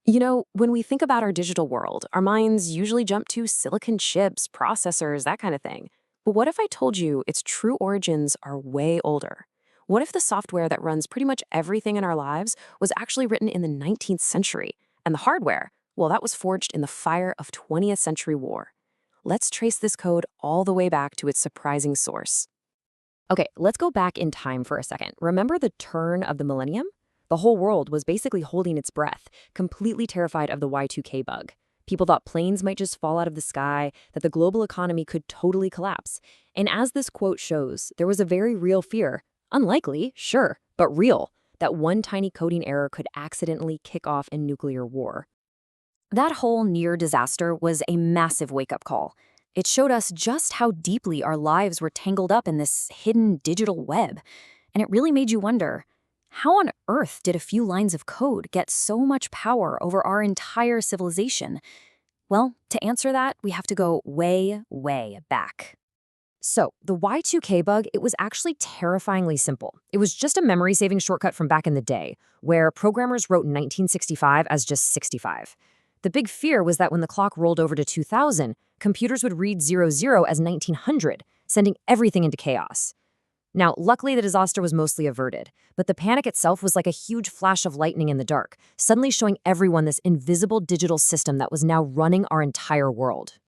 When we think about our digital world, our minds usually jump to silicon chips, processors, that kind of thing. But what if I told you its true origins are way older? What if the software that runs pretty much everything in our lives was actually written in the 19th century? And the hardware, well, that was forged in the fire of 20th century war. Let's trace this code all the way back to its surprising source. Okay, let's go back in time for a second. Remember the turn of the millennium? The whole world was basically holding its breath, completely terrified of the Y2K bug. People thought planes might just fall out of the sky, that the global economy could totally collapse. And as this quote shows, there was a very real fear. Unlikely, sure, but real, that one tiny coding error could accidentally kick off a nuclear war. That whole near disaster was a massive wake-up call. It showed us just how deeply our lives were tangled up in this hidden digital web. And it really made you wonder, how on earth did a few lines of code get so much power over our entire civilization? Well, to answer that, we have to go way, way back. So, the Y2K bug, it was actually terrifyingly simple. It was just a memory-saving shortcut from back in the day, where programmers wrote 1965 as just 65. The big fear was that when the clock rolled over to 2000, computers would read 00 as 1900, sending everything into chaos. Now, luckily, the disaster was mostly averted, but the panic itself was like a huge flash of lightning in the dark, suddenly showing everyone this invisible digital system that was now running our entire world.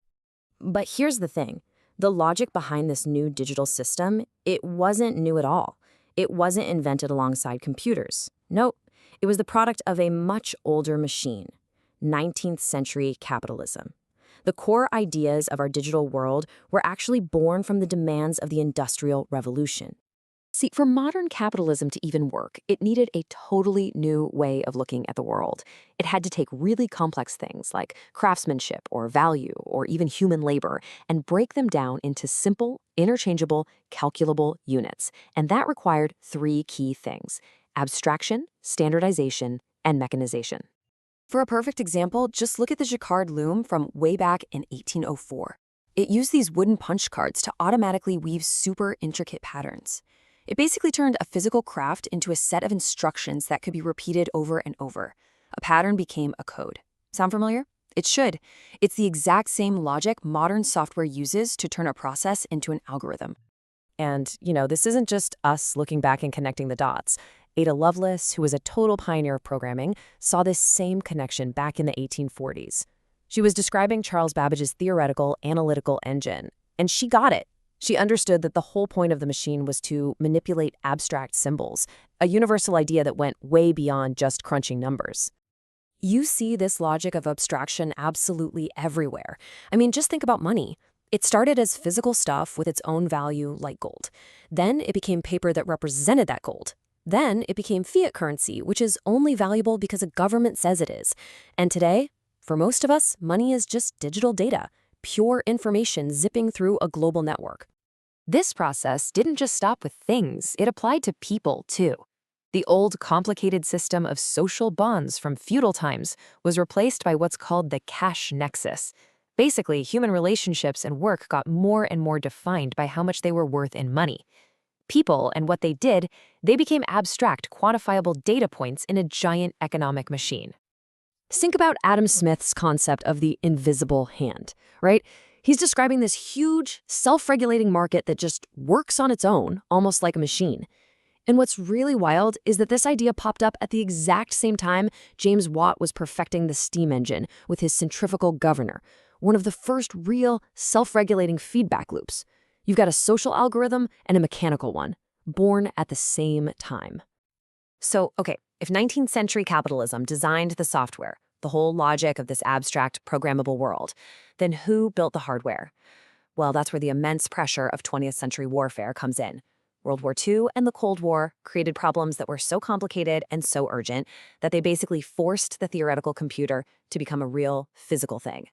But here's the thing. The logic behind this new digital system, it wasn't new at all. It wasn't invented alongside computers. Nope, it was the product of a much older machine, 19th century capitalism. The core ideas of our digital world were actually born from the demands of the Industrial Revolution. See, for modern capitalism to even work, it needed a totally new way of looking at the world. It had to take really complex things like craftsmanship or value or even human labor and break them down into simple, interchangeable, calculable units. And that required three key things: abstraction, standardization, and mechanization. For a perfect example, just look at the Jacquard loom from way back in 1804. It used these wooden punch cards to automatically weave super intricate patterns. It basically turned a physical craft into a set of instructions that could be repeated over and over. A pattern became a code. Sound familiar? It should. It's the exact same logic modern software uses to turn a process into an algorithm. And, this isn't just us looking back and connecting the dots. Ada Lovelace, who was a total pioneer of programming, saw this same connection back in the 1840s. She was describing Charles Babbage's theoretical analytical engine, and she got it. She understood that the whole point of the machine was to manipulate abstract symbols, a universal idea that went way beyond just crunching numbers. You see this logic of abstraction absolutely everywhere. I mean, just think about money. It started as physical stuff with its own value, like gold. Then it became paper that represented that gold. Then it became fiat currency, which is only valuable because a government says it is. And today, for most of us, money is just digital data, pure information zipping through a global network. This process didn't just stop with things, it applied to people too. The old complicated system of social bonds from feudal times was replaced by what's called the cash nexus. Basically, human relationships and work got more and more defined by how much they were worth in money. People and what they did, they became abstract, quantifiable data points in a giant economic machine. Think about Adam Smith's concept of the invisible hand, right? He's describing this huge, self-regulating market that just works on its own, almost like a machine. And what's really wild is that this idea popped up at the exact same time James Watt was perfecting the steam engine with his centrifugal governor, one of the first real self-regulating feedback loops. You've got a social algorithm and a mechanical one, born at the same time. So, if 19th century capitalism designed the software, the whole logic of this abstract, programmable world, then who built the hardware? Well, that's where the immense pressure of 20th century warfare comes in. World War II and the Cold War created problems that were so complicated and so urgent that they basically forced the theoretical computer to become a real physical thing.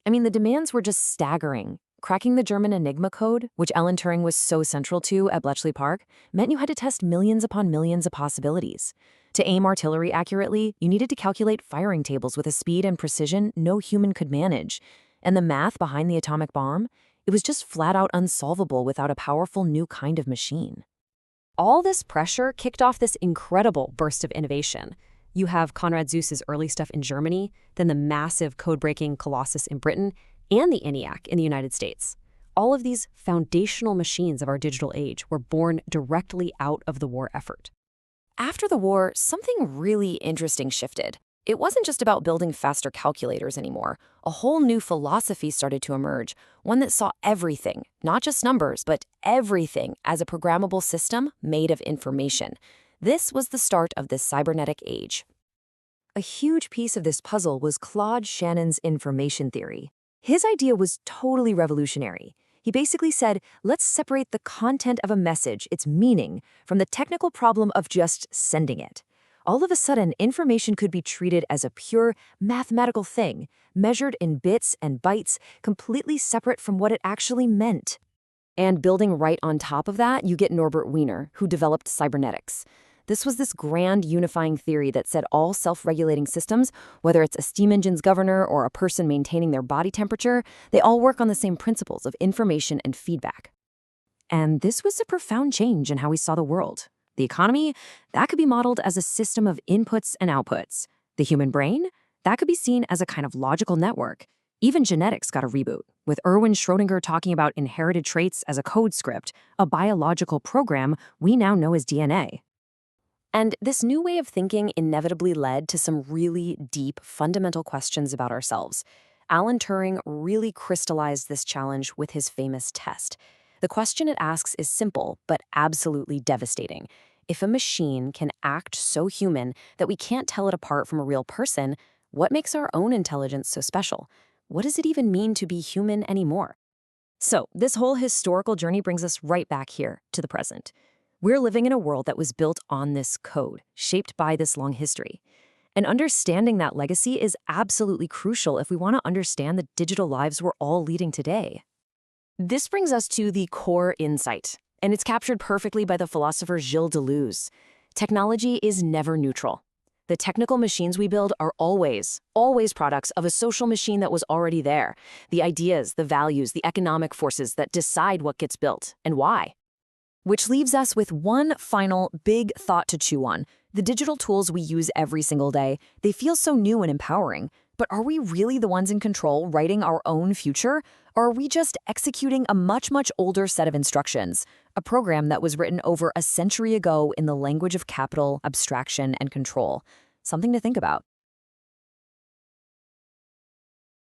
I mean, the demands were just staggering. Cracking the German Enigma code, which Alan Turing was so central to at Bletchley Park, meant you had to test millions upon millions of possibilities. To aim artillery accurately, you needed to calculate firing tables with a speed and precision no human could manage. And the math behind the atomic bomb? It was just flat out unsolvable without a powerful new kind of machine. All this pressure kicked off this incredible burst of innovation. You have Konrad Zeuss's early stuff in Germany, then the massive code-breaking Colossus in Britain, and the ENIAC in the United States. All of these foundational machines of our digital age were born directly out of the war effort. After the war, something really interesting shifted. It wasn't just about building faster calculators anymore. A whole new philosophy started to emerge, one that saw everything, not just numbers, but everything as a programmable system made of information. This was the start of the cybernetic age. A huge piece of this puzzle was Claude Shannon's information theory. His idea was totally revolutionary. He basically said, let's separate the content of a message, its meaning, from the technical problem of just sending it. All of a sudden, information could be treated as a pure mathematical thing, measured in bits and bytes, completely separate from what it actually meant. And building right on top of that, you get Norbert Wiener, who developed cybernetics. This was this grand unifying theory that said all self-regulating systems, whether it's a steam engine's governor or a person maintaining their body temperature, they all work on the same principles of information and feedback. And this was a profound change in how we saw the world. The economy, that could be modeled as a system of inputs and outputs. The human brain, that could be seen as a kind of logical network. Even genetics got a reboot, with Erwin Schrödinger talking about inherited traits as a code script, a biological program we now know as DNA. And this new way of thinking inevitably led to some really deep, fundamental questions about ourselves. Alan Turing really crystallized this challenge with his famous test. The question it asks is simple, but absolutely devastating. If a machine can act so human that we can't tell it apart from a real person, what makes our own intelligence so special? What does it even mean to be human anymore? So, this whole historical journey brings us right back here to the present. We're living in a world that was built on this code, shaped by this long history. And understanding that legacy is absolutely crucial if we want to understand the digital lives we're all leading today. This brings us to the core insight, and it's captured perfectly by the philosopher Gilles Deleuze. Technology is never neutral. The technical machines we build are always products of a social machine that was already there. The ideas, the values, the economic forces that decide what gets built and why. Which leaves us with one final big thought to chew on. The digital tools we use every single day, they feel so new and empowering. But are we really the ones in control, writing our own future? Or are we just executing a much, much older set of instructions? A program that was written over a century ago in the language of capital, abstraction, and control. Something to think about.